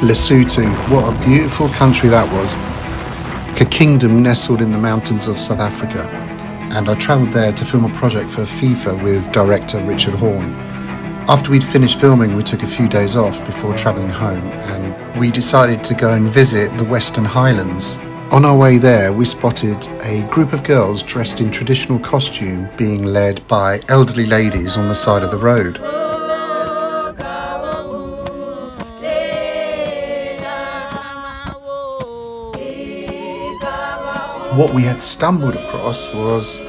Lesotho, what a beautiful country that was. A kingdom nestled in the mountains of South Africa. And I travelled there to film a project for FIFA with director Richard Horne. After we'd finished filming, we took a few days off before travelling home, and we decided to go and visit the Western Highlands. On our way there, we spotted a group of girls dressed in traditional costume being led by elderly ladies on the side of the road. What we had stumbled across was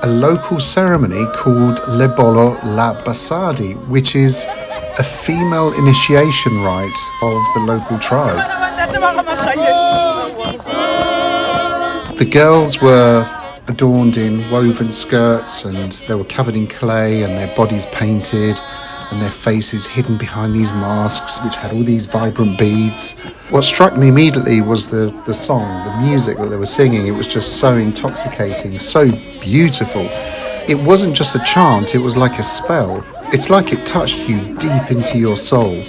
a local ceremony called Lebollo la Basadi, which is a female initiation rite of the local tribe. The girls were adorned in woven skirts, and they were covered in clay and their bodies painted and their faces hidden behind these masks which had all these vibrant beads. What struck me immediately was the song, the music that they were singing. It was just so intoxicating, so beautiful. It wasn't just a chant, it was like a spell. It's like it touched you deep into your soul.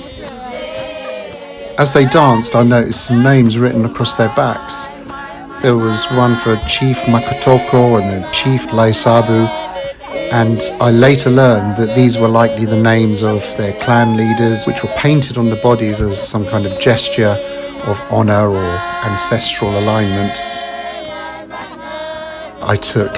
As they danced, I noticed some names written across their backs. There was one for Chief Makotoko and the Chief Laisabu, and I later learned that these were likely the names of their clan leaders, which were painted on the bodies as some kind of gesture of honour or ancestral alignment. I took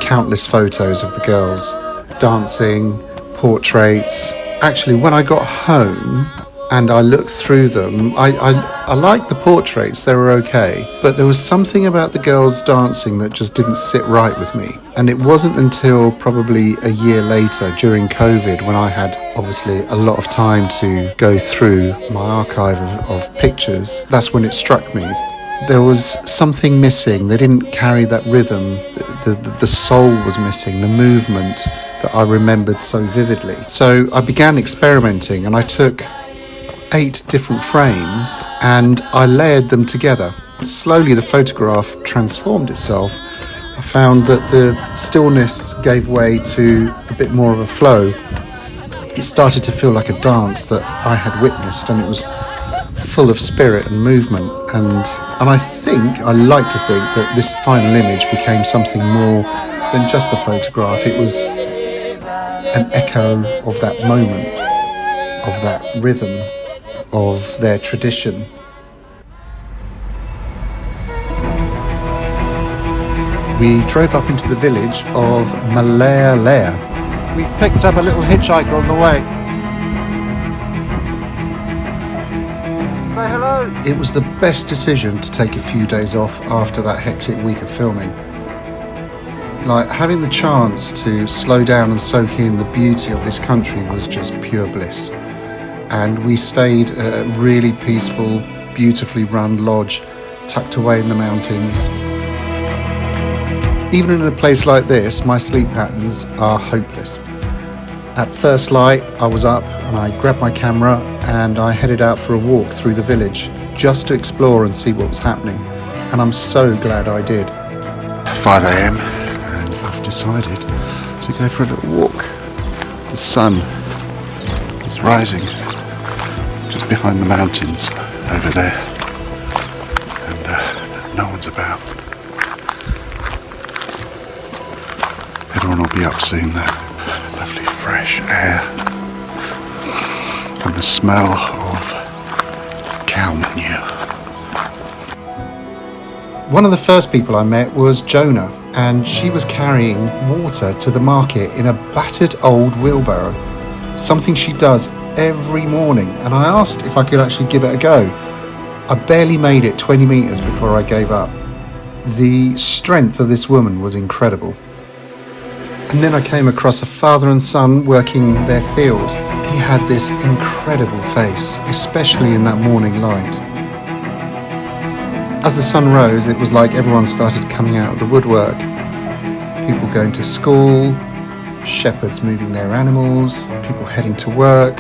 countless photos of the girls dancing, portraits. Actually, when I got home and I looked through them, I liked the portraits, they were okay, but there was something about the girls dancing that just didn't sit right with me. And it wasn't until probably a year later, during COVID, when I had obviously a lot of time to go through my archive of pictures, that's when it struck me. There was something missing. They didn't carry that rhythm. The soul was missing, the movement that I remembered so vividly. So I began experimenting, and I took 8 different frames and I layered them together. Slowly the photograph transformed itself. I found that the stillness gave way to a bit more of a flow. It started to feel like a dance that I had witnessed, and it was full of spirit and movement. And I like to think that this final image became something more than just a photograph. It was an echo of that moment, of that rhythm, of their tradition. We drove up into the village of Lebollo. We've picked up a little hitchhiker on the way. Say hello. It was the best decision to take a few days off after that hectic week of filming. Like, having the chance to slow down and soak in the beauty of this country was just pure bliss. And we stayed at a really peaceful, beautifully run lodge tucked away in the mountains. Even in a place like this, my sleep patterns are hopeless. At first light, I was up and I grabbed my camera and I headed out for a walk through the village just to explore and see what was happening. And I'm so glad I did. 5 a.m. and I've decided to go for a little walk. The sun is rising just behind the mountains over there, and no one's about. Everyone will be up soon. That lovely fresh air and the smell of cow manure. One of the first people I met was Jonah, and she was carrying water to the market in a battered old wheelbarrow, something she does every morning, and I asked if I could actually give it a go. I barely made it 20 meters before I gave up. The strength of this woman was incredible. And then I came across a father and son working their field. He had this incredible face, especially in that morning light. As the sun rose, it was like everyone started coming out of the woodwork. People going to school, shepherds moving their animals, people heading to work.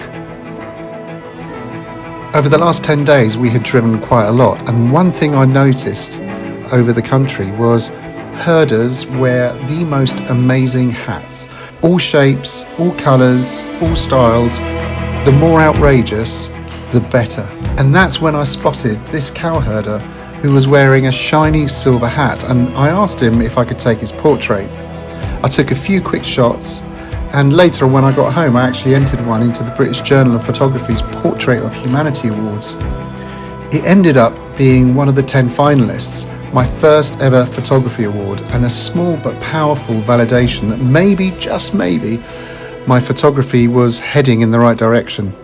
Over the last 10 days, we had driven quite a lot, and one thing I noticed over the country was herders wear the most amazing hats. All shapes, all colours, all styles. The more outrageous, the better. And that's when I spotted this cowherder who was wearing a shiny silver hat, and I asked him if I could take his portrait. I took a few quick shots, and later when I got home I actually entered one into the British Journal of Photography's Portrait of Humanity Awards. It ended up being one of the 10 finalists, my first ever photography award, and a small but powerful validation that maybe, just maybe, my photography was heading in the right direction.